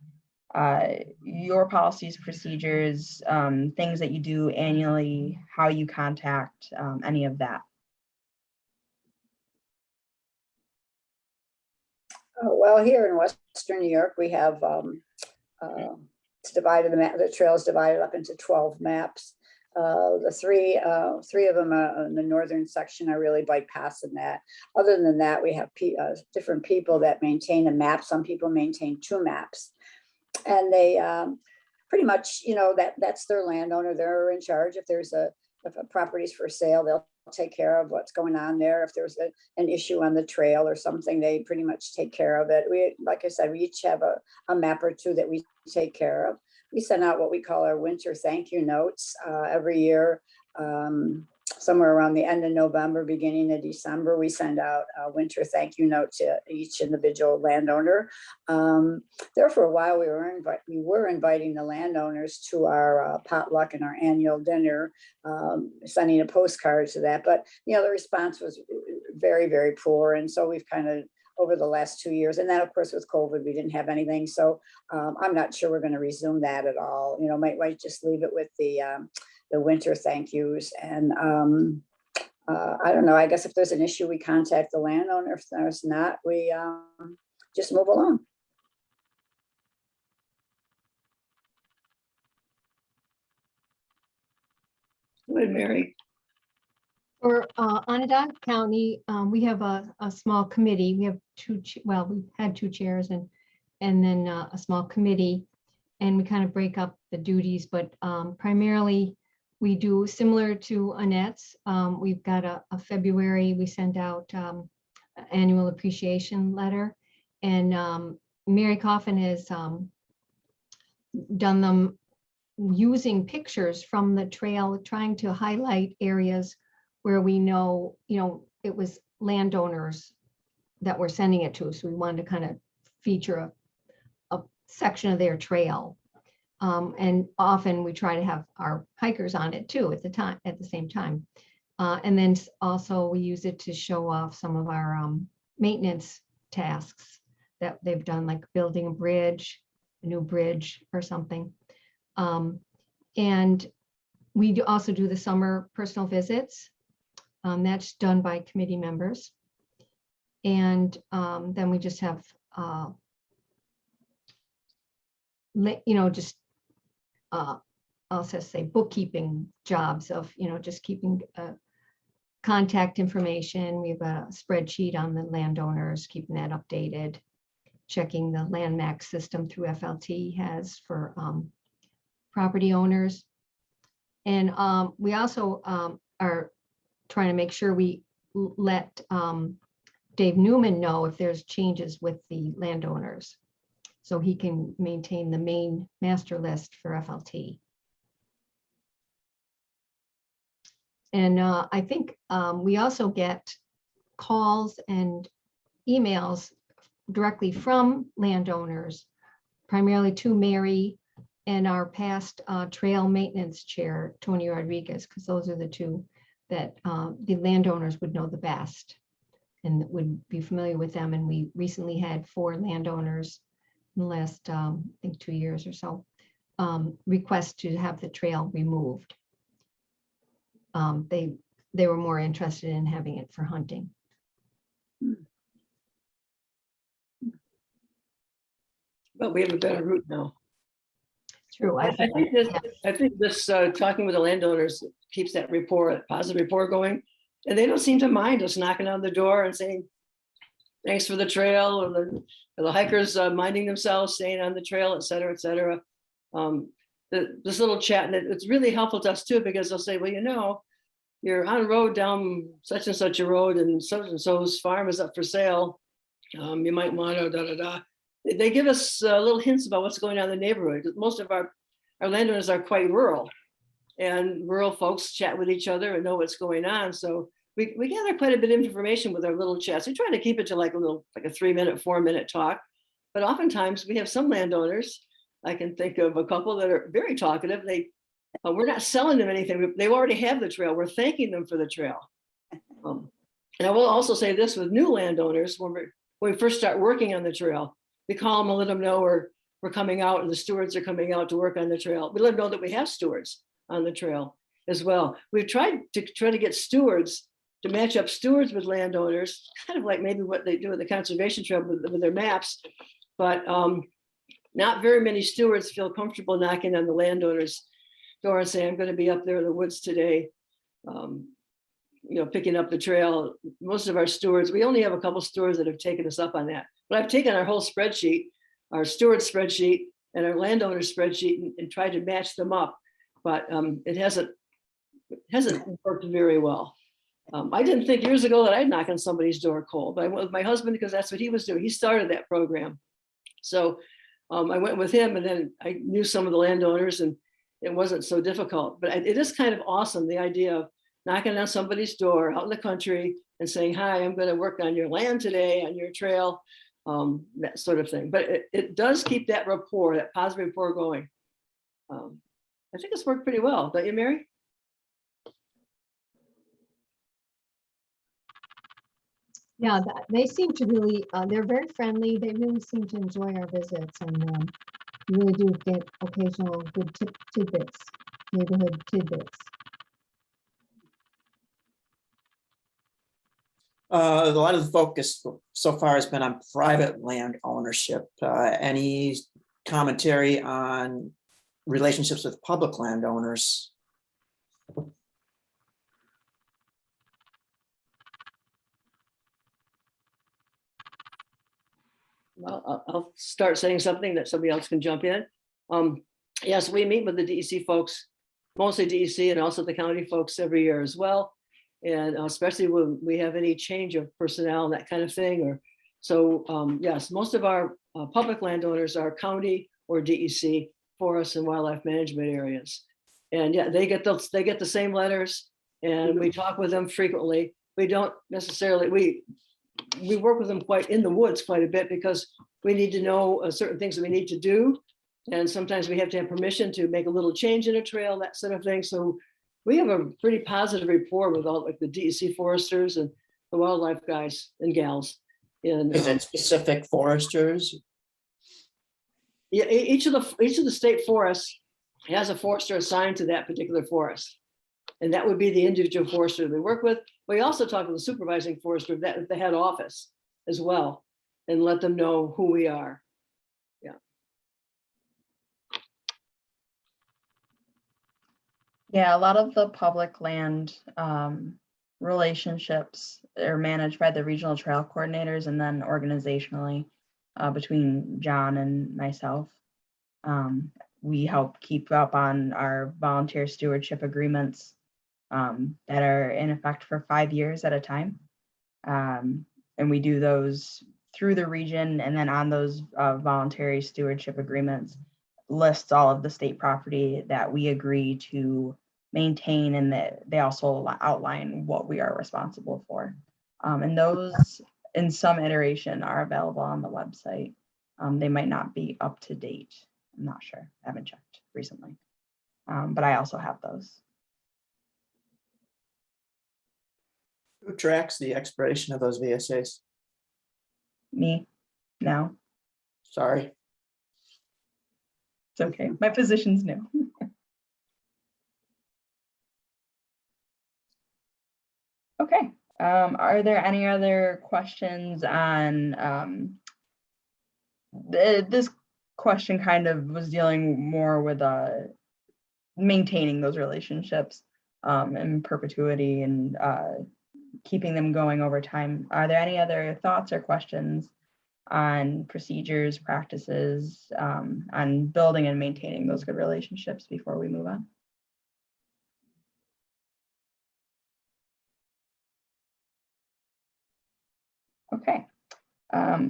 Speaker 1: your policies, procedures, things that you do annually, how you contact, any of that.
Speaker 5: Well, here in Western New York, we have it's divided, the trail is divided up into 12 maps. The three of them in the northern section are really bypassing that. Other than that, we have different people that maintain a map. Some people maintain 2 maps, and they pretty much, you know, that's their landowner. They're in charge. If there's if a property's for sale, they'll take care of what's going on there. If there's an issue on the trail or something, they pretty much take care of it. We, like I said, we each have a map or 2 that we take care of. We send out what we call our winter thank you notes every year. Somewhere around the end of November, beginning of December, we send out a winter thank you note to each individual landowner. There for a while, we were inviting the landowners to our potluck and our annual dinner, sending a postcard to that. But, you know, the response was very, very poor. And so we've kind of, over the last 2 years, and then of course with COVID, we didn't have anything. So I'm not sure we're going to resume that at all. You know, might just leave it with the winter thank yous. And I don't know, I guess if there's an issue, we contact the landowner. If there's not, we just move along.
Speaker 3: Good, Mary.
Speaker 4: For Onondaga County, we have a small committee. We have we've had 2 chairs and then a small committee, and we kind of break up the duties, but primarily we do similar to Annette's. We've got a February, we send out annual appreciation letter, and Mary Coffin has done them using pictures from the trail, trying to highlight areas where we know, you know, it was landowners that were sending it to us. So we wanted to kind of feature a section of their trail. And often we try to have our hikers on it too at the same time. And then also we use it to show off some of our maintenance tasks that they've done, like building a bridge, a new bridge or something. And we also do the summer personal visits. That's done by committee members. And then we just have, you know, just I'll just say bookkeeping jobs of, you know, just keeping contact information. We have a spreadsheet on the landowners, keeping that updated, checking the land max system through FLT has for property owners. And we also are trying to make sure we let Dave Newman know if there's changes with the landowners, so he can maintain the main master list for FLT. And I think we also get calls and emails directly from landowners, primarily to Mary and our past trail maintenance chair, Tony Rodriguez, because those are the 2 that the landowners would know the best and would be familiar with them. And we recently had 4 landowners in the last, I think 2 years or so, request to have the trail removed. They were more interested in having it for hunting.
Speaker 3: But we have a better route now.
Speaker 4: True.
Speaker 3: I think this, talking with the landowners keeps that rapport, positive rapport going. And they don't seem to mind us knocking on the door and saying, thanks for the trail, or the hikers minding themselves, staying on the trail, et cetera, et cetera. This little chat, and it's really helpful to us too, because they'll say, well, you know, you're on a road down such and such a road, and so's farm is up for sale. You might want to da da da. They give us little hints about what's going on in the neighborhood. Most of our landowners are quite rural, and rural folks chat with each other and know what's going on. So we gather quite a bit of information with our little chats. We try to keep it to like a 3-minute, 4-minute talk. But oftentimes we have some landowners, I can think of a couple that are very talkative. We're not selling them anything. They already have the trail. We're thanking them for the trail. And I will also say this with new landowners, when we first start working on the trail, we call them and let them know we're coming out, and the stewards are coming out to work on the trail. We let them know that we have stewards on the trail as well. We've tried to get stewards to match up stewards with landowners, kind of like maybe what they do with the conservation trail with their maps. But not very many stewards feel comfortable knocking on the landowner's door and saying, I'm going to be up there in the woods today, picking up the trail. Most of our stewards, we only have a couple stewards that have taken us up on that. But I've taken our whole spreadsheet, our steward spreadsheet and our landowner spreadsheet, and tried to match them up. But it hasn't worked very well. I didn't think years ago that I'd knock on somebody's door cold, but I went with my husband because that's what he was doing. He started that program. So I went with him, and then I knew some of the landowners, and it wasn't so difficult. But it is kind of awesome, the idea of knocking on somebody's door out in the country and saying, hi, I'm going to work on your land today, on your trail, that sort of thing. But it does keep that rapport, that positive rapport going. I think it's worked pretty well. Don't you, Mary?
Speaker 4: Yeah, they seem to really, they're very friendly. They really seem to enjoy our visits, and you really do get occasional good tidbits, neighborhood tidbits.
Speaker 2: A lot of the focus so far has been on private land ownership. Any commentary on relationships with public landowners?
Speaker 3: Well, I'll start saying something that somebody else can jump in. Yes, we meet with the DEC folks, mostly DEC and also the county folks every year as well. And especially when we have any change of personnel, that kind of thing. Yes, most of our public landowners are county or DEC, forest and wildlife management areas. And yeah, they get the same letters, and we talk with them frequently. We don't necessarily, we work with them quite in the woods quite a bit, because we need to know certain things that we need to do. And sometimes we have to have permission to make a little change in a trail, that sort of thing. So we have a pretty positive rapport with all like the DEC foresters and the wildlife guys and gals.
Speaker 2: Is it specific foresters?
Speaker 3: Yeah, each of the state forests has a forester assigned to that particular forest. And that would be the individual forester they work with. We also talk to the supervising forester at the head office as well, and let them know who we are. Yeah.
Speaker 1: Yeah, a lot of the public land relationships are managed by the regional trail coordinators, and then organizationally between John and myself. We help keep up on our volunteer stewardship agreements that are in effect for 5 years at a time. And we do those through the region, and then on those voluntary stewardship agreements lists all of the state property that we agree to maintain, and that they also outline what we are responsible for. And those in some iteration are available on the website. They might not be up to date. I'm not sure. I haven't checked recently. But I also have those.
Speaker 2: Who tracks the expiration of those VSAs?
Speaker 1: Me now.
Speaker 2: Sorry.
Speaker 1: It's okay. My position's new. Okay. Are there any other questions on this question kind of was dealing more with maintaining those relationships in perpetuity and keeping them going over time. Are there any other thoughts or questions on procedures, practices, on building and maintaining those good relationships before we move on? Okay.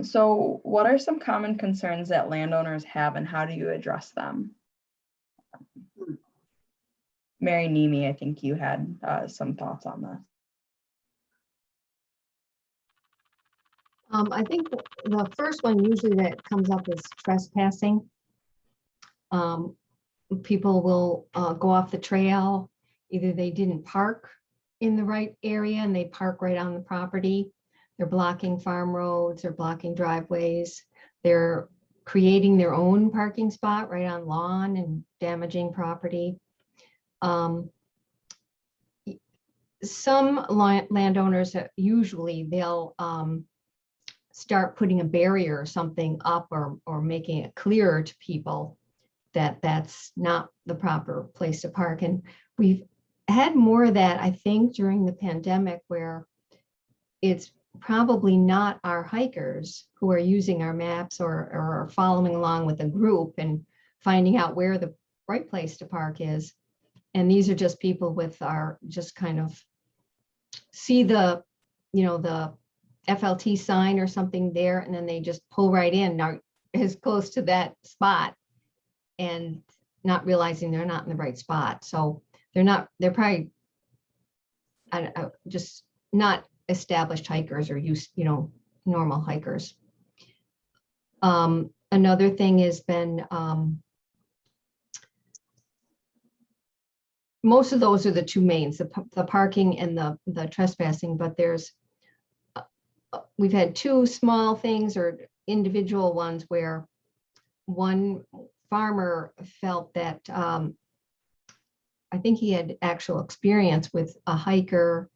Speaker 1: So what are some common concerns that landowners have and how do you address them? Mary Nemi, I think you had some thoughts on this.
Speaker 4: I think the first one usually that comes up is trespassing. People will go off the trail. Either they didn't park in the right area and they park right on the property. They're blocking farm roads, they're blocking driveways. They're creating their own parking spot right on lawn and damaging property. Some landowners, usually they'll start putting a barrier or something up or making it clearer to people that that's not the proper place to park. And we've had more of that, I think, during the pandemic, where it's probably not our hikers who are using our maps or following along with a group and finding out where the right place to park is. And these are just people with our just kind of see the, the FLT sign or something there, and then they just pull right in as close to that spot and not realizing they're not in the right spot. So they're probably just not established hikers or normal hikers. Another thing has been, most of those are the two mains, the parking and the trespassing, but we've had two small things or individual ones where one farmer felt that, I think he had actual experience with a hiker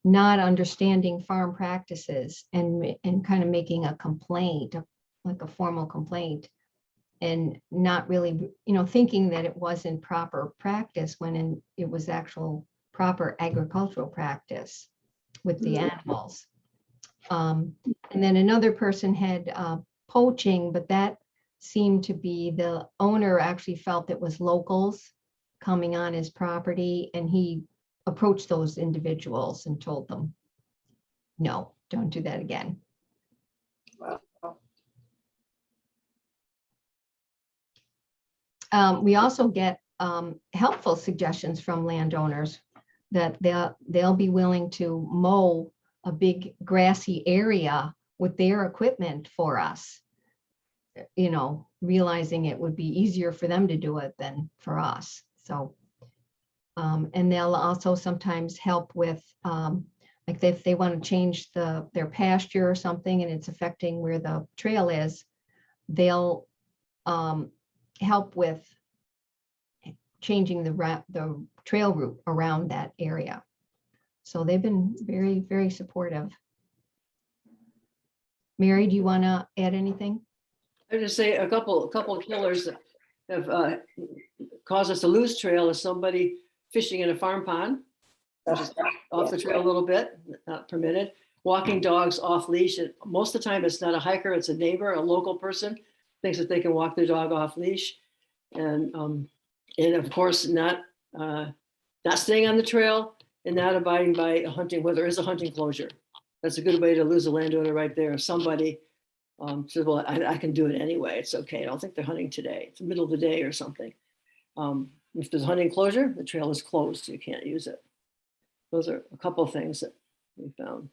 Speaker 4: not understanding farm practices and kind of making a complaint, like a formal complaint, and not really, thinking that it wasn't proper practice when it was actual proper agricultural practice with the animals. And then another person had poaching, but that seemed to be the owner actually felt it was locals coming on his property, and he approached those individuals and told them, no, don't do that again.
Speaker 5: Wow.
Speaker 4: We also get helpful suggestions from landowners that they'll be willing to mow a big grassy area with their equipment for us, realizing it would be easier for them to do it than for us. So, and they'll also sometimes help with, like if they want to change their pasture or something and it's affecting where the trail is, they'll help with changing the trail route around that area. So they've been very, very supportive. Mary, do you want to add anything?
Speaker 3: I would just say a couple killers that have caused us to lose trail is somebody fishing in a farm pond, which is off the trail a little bit, not permitted. Walking dogs off leash. Most of the time, it's not a hiker, it's a neighbor, a local person thinks that they can walk their dog off leash, and of course not staying on the trail and not abiding by a hunting, where there is a hunting closure. That's a good way to lose a landowner right there. If somebody says, well, I can do it anyway, it's okay. I don't think they're hunting today. It's the middle of the day or something. If there's a hunting closure, the trail is closed. You can't use it. Those are a couple of things that we found.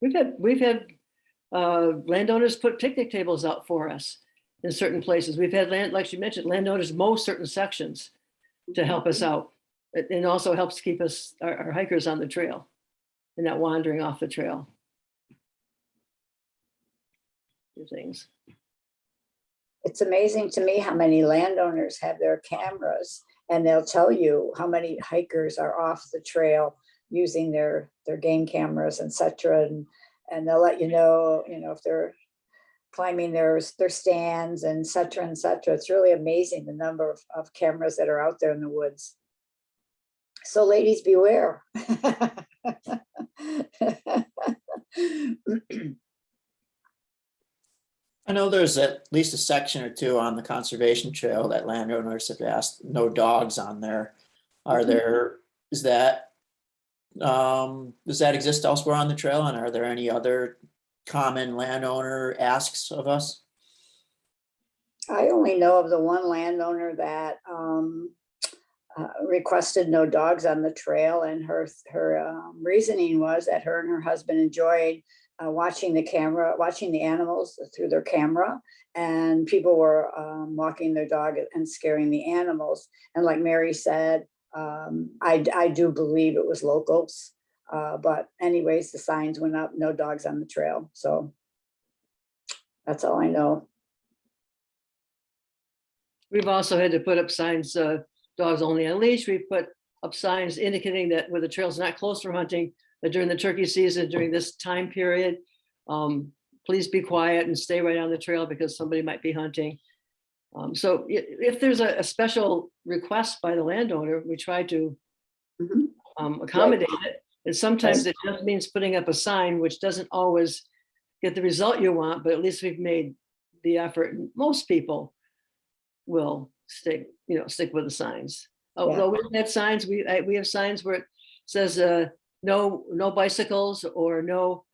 Speaker 3: We've had landowners put picnic tables out for us in certain places. We've had like you mentioned, landowners mow certain sections to help us out. It also helps keep us, our hikers on the trail and not wandering off the trail. Things.
Speaker 5: It's amazing to me how many landowners have their cameras, and they'll tell you how many hikers are off the trail using their game cameras, etc. And they'll let you know, if they're climbing their stands and et cetera, et cetera. It's really amazing the number of cameras that are out there in the woods. So ladies, beware.
Speaker 2: I know there's at least a section or two on the conservation trail that landowners have asked no dogs on there. Are there, does that exist elsewhere on the trail? And are there any other common landowner asks of us?
Speaker 5: I only know of the one landowner that requested no dogs on the trail, and her reasoning was that her and her husband enjoyed watching the animals through their camera, and people were walking their dog and scaring the animals. And like Mary said, I do believe it was locals, but anyways, the signs went up, no dogs on the trail. So that's all I know.
Speaker 3: We've also had to put up signs, dogs only on leash. We put up signs indicating that where the trail's not closed for hunting, that during the turkey season, during this time period, please be quiet and stay right on the trail because somebody might be hunting. So if there's a special request by the landowner, we try to accommodate it. And sometimes it just means putting up a sign, which doesn't always get the result you want, but at least we've made the effort. And most people will stick with the signs. Although we've had signs, we have signs where it says no bicycles or no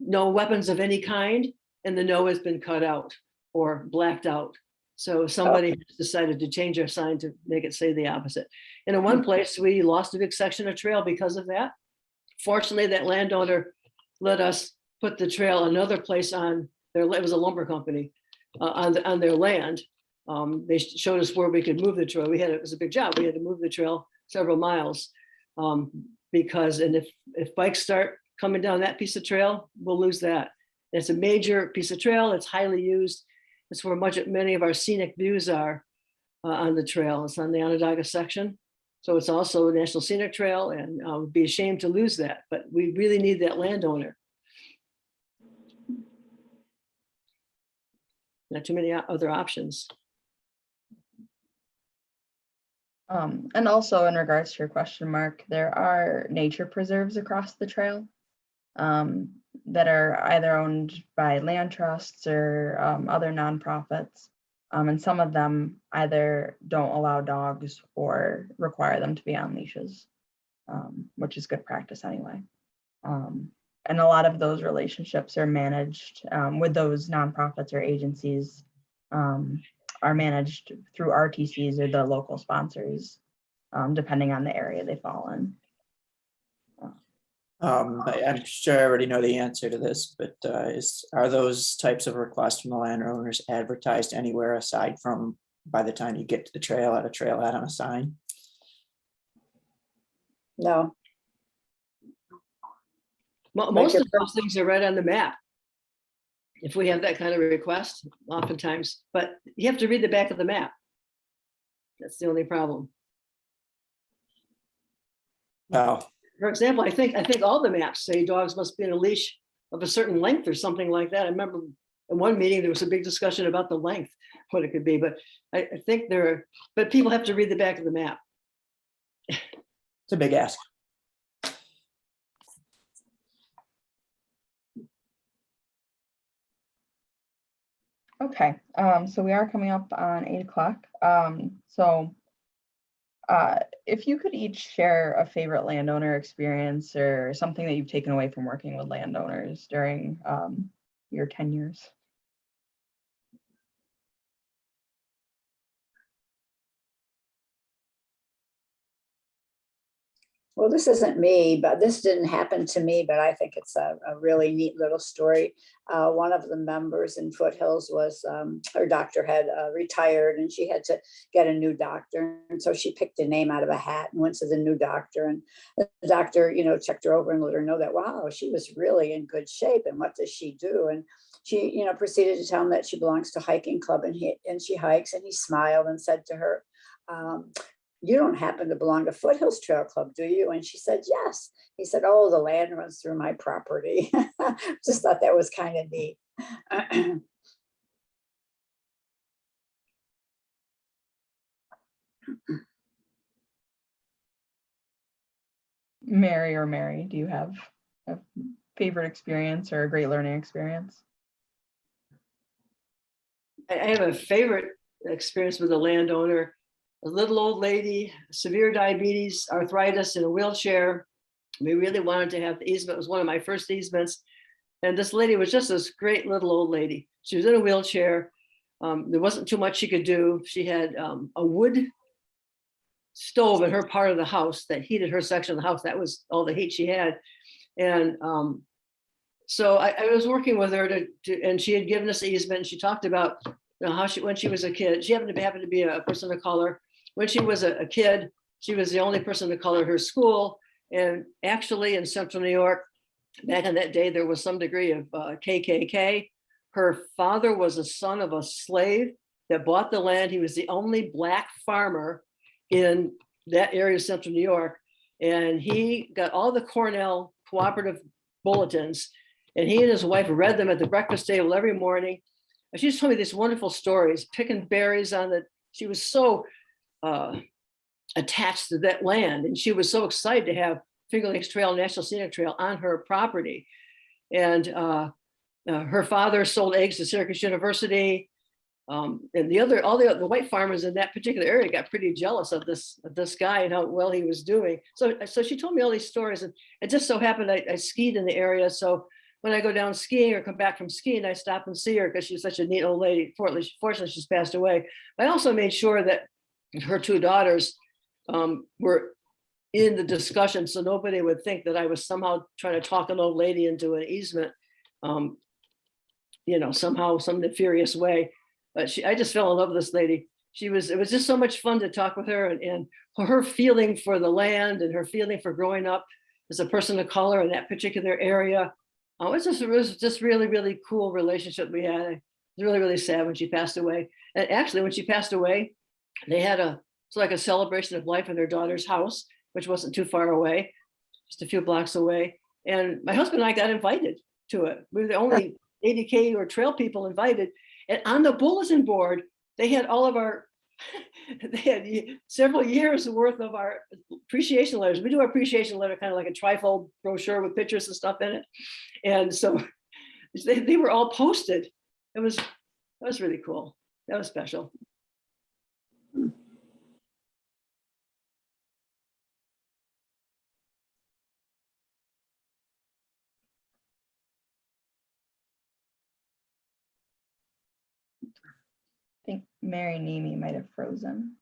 Speaker 3: weapons of any kind, and the no has been cut out or blacked out. So somebody has decided to change our sign to make it say the opposite. And in one place, we lost a big section of trail because of that. Fortunately, that landowner let us put the trail another place on their, it was a lumber company, on their land. They showed us where we could move the trail. It was a big job. We had to move the trail several miles because, and if bikes start coming down that piece of trail, we'll lose that. It's a major piece of trail. It's highly used. It's where many of our scenic views are on the trail. It's on the Onondaga section. So it's also a National Scenic Trail, and would be ashamed to lose that, but we really need that landowner. Not too many other options.
Speaker 1: And also in regards to your question, Mark, there are nature preserves across the trail that are either owned by land trusts or other nonprofits. And some of them either don't allow dogs or require them to be on leashes, which is good practice anyway. And a lot of those relationships are managed with those nonprofits or agencies are managed through RTCs or the local sponsors, depending on the area they fall in.
Speaker 2: I'm sure I already know the answer to this, but are those types of requests from the landowners advertised anywhere aside from by the time you get to the trail at a trailhead on a sign?
Speaker 5: No.
Speaker 3: Most of those things are right on the map. If we have that kind of request, oftentimes, but you have to read the back of the map. That's the only problem.
Speaker 2: Well,
Speaker 3: for example, I think all the maps say dogs must be in a leash of a certain length or something like that. I remember in one meeting, there was a big discussion about the length, what it could be, but I think but people have to read the back of the map.
Speaker 2: It's a big ask.
Speaker 1: Okay, so we are coming up on 8 o'clock. If you could each share a favorite landowner experience or something that you've taken away from working with landowners during your 10 years.
Speaker 5: Well, this isn't me, but this didn't happen to me, but I think it's a really neat little story. One of the members in Foothills was, her doctor had retired and she had to get a new doctor. And so she picked a name out of a hat and went to the new doctor. And the doctor, checked her over and let her know that, wow, she was really in good shape. And what does she do? And she, proceeded to tell him that she belongs to a hiking club and she hikes, and he smiled and said to her, you don't happen to belong to Foothills Trail Club, do you? And she said, yes. He said, oh, the land runs through my property. Just thought that was kind of neat.
Speaker 1: Mary, do you have a favorite experience or a great learning experience?
Speaker 3: I have a favorite experience with a landowner, a little old lady, severe diabetes, arthritis, in a wheelchair. We really wanted to have the easement. It was one of my first easements. And this lady was just this great little old lady. She was in a wheelchair. There wasn't too much she could do. She had a wood stove in her part of the house that heated her section of the house. That was all the heat she had. And so I was working with her and she had given us the easement. And she talked about how when she was a kid, she happened to be a person of color. When she was a kid, she was the only person of color at her school. And actually in Central New York, back in that day, there was some degree of KKK. Her father was a son of a slave that bought the land. He was the only Black farmer in that area of Central New York. And he got all the Cornell cooperative bulletins, and he and his wife read them at the breakfast table every morning. And she just told me these wonderful stories, picking berries on the, she was so attached to that land. And she was so excited to have Finger Lakes Trail, National Scenic Trail on her property. And her father sold eggs to Syracuse University. And all the white farmers in that particular area got pretty jealous of this guy and how well he was doing. So she told me all these stories, and it just so happened I skied in the area. So when I go down skiing or come back from skiing, I stop and see her because she's such a neat old lady. Fortunately, she's passed away. I also made sure that her two daughters were in the discussion, so nobody would think that I was somehow trying to talk an old lady into an easement, somehow, some nefarious way. But I just fell in love with this lady. It was just so much fun to talk with her, and her feeling for the land and her feeling for growing up as a person of color in that particular area. It was just really, really cool relationship we had. I was really, really sad when she passed away. And actually, when she passed away, they had a celebration of life in their daughter's house, which wasn't too far away, just a few blocks away. And my husband and I got invited to it. We were the only ADK or trail people invited. And on the bulletin board, they had all of our, they had several years worth of our appreciation letters. We do our appreciation letter kind of like a trifold brochure with pictures and stuff in it. And so they were all posted. That was really cool. That was special.
Speaker 1: I think Mary Nemi might have frozen.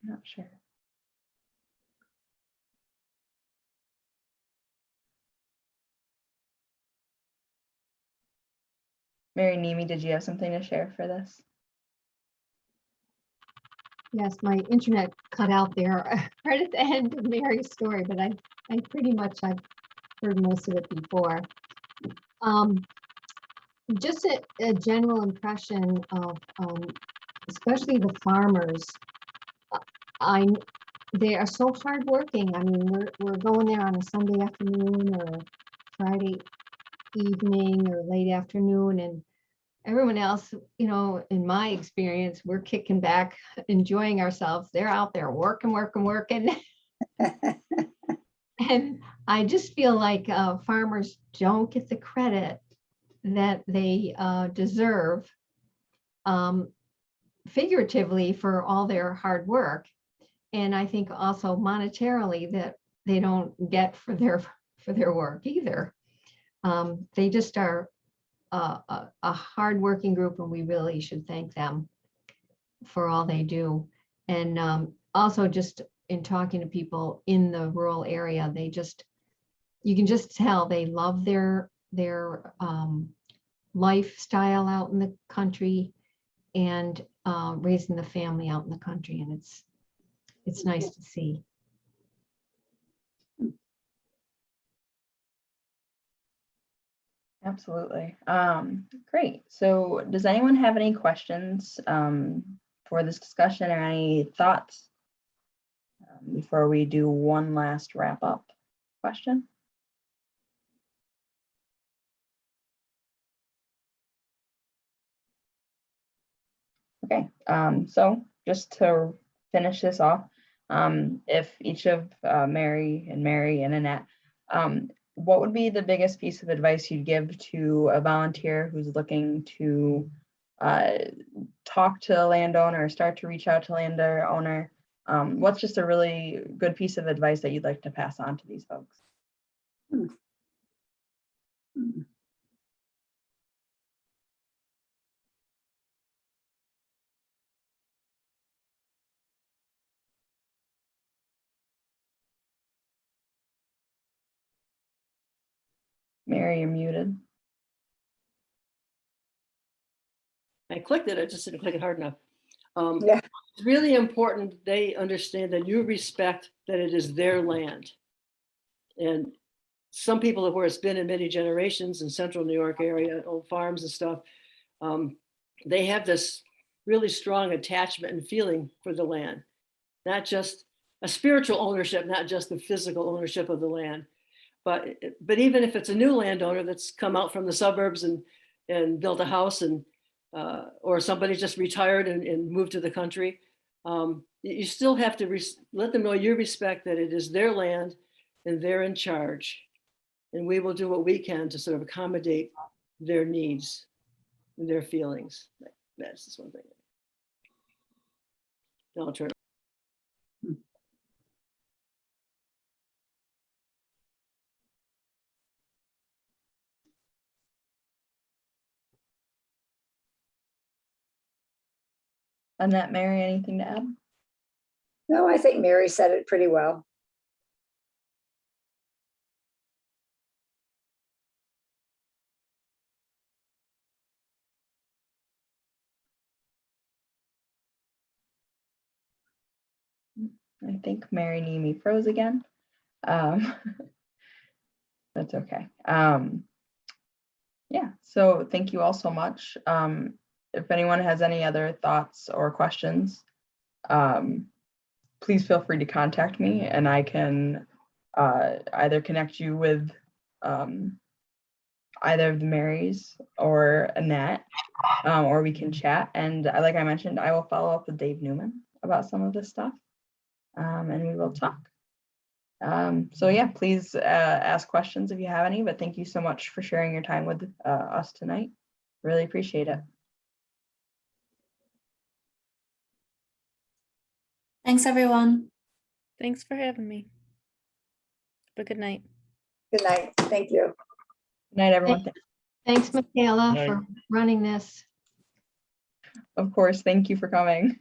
Speaker 1: I'm not sure. Mary Nemi, did you have something to share for this?
Speaker 4: Yes, my internet cut out there right at the end of Mary's story, but I pretty much I've heard most of it before. Just a general impression of especially the farmers. They are so hardworking. I mean, we're going there on a Sunday afternoon or Friday evening or late afternoon, and everyone else, in my experience, we're kicking back, enjoying ourselves. They're out there working. And I just feel like farmers don't get the credit that they deserve, figuratively, for all their hard work. And I think also monetarily that they don't get for their work either. They just are a hardworking group, and we really should thank them for all they do. And also, just in talking to people in the rural area, you can just tell they love their lifestyle out in the country and raising the family out in the country, and it's nice to see.
Speaker 1: Absolutely. Great. So does anyone have any questions for this discussion or any thoughts before we do one last wrap up question? Okay, so just to finish this off, if each of Mary and Annette, what would be the biggest piece of advice you'd give to a volunteer who's looking to talk to a landowner or start to reach out to landowner? What's just a really good piece of advice that you'd like to pass on to these folks? Mary, you're muted.
Speaker 3: I clicked it, I just didn't click it hard enough.
Speaker 5: Yeah.
Speaker 3: It's really important they understand that you respect that it is their land. And some people where it's been in many generations in central New York area, old farms and stuff, they have this really strong attachment and feeling for the land, not just a spiritual ownership, not just the physical ownership of the land. But even if it's a new landowner that's come out from the suburbs and built a house and or somebody just retired and moved to the country, you still have to let them know you respect that it is their land and they're in charge. And we will do what we can to sort of accommodate their needs and their feelings. That's just one thing. Now I'll turn.
Speaker 1: Annette, Mary, anything to add?
Speaker 5: No, I think Mary said it pretty well.
Speaker 1: I think Mary Nemi froze again. That's okay. Yeah, so thank you all so much. If anyone has any other thoughts or questions, please feel free to contact me and I can either connect you with either of the Marys or Annette, or we can chat. And like I mentioned, I will follow up with Dave Newman about some of this stuff, and we will talk. So yeah, please ask questions if you have any, but thank you so much for sharing your time with us tonight. Really appreciate it.
Speaker 7: Thanks, everyone.
Speaker 9: Thanks for having me. Have a good night.
Speaker 5: Good night. Thank you.
Speaker 1: Good night, everyone.
Speaker 4: Thanks, Michaela,
Speaker 6: Night.
Speaker 4: for running this.
Speaker 1: Of course, thank you for coming.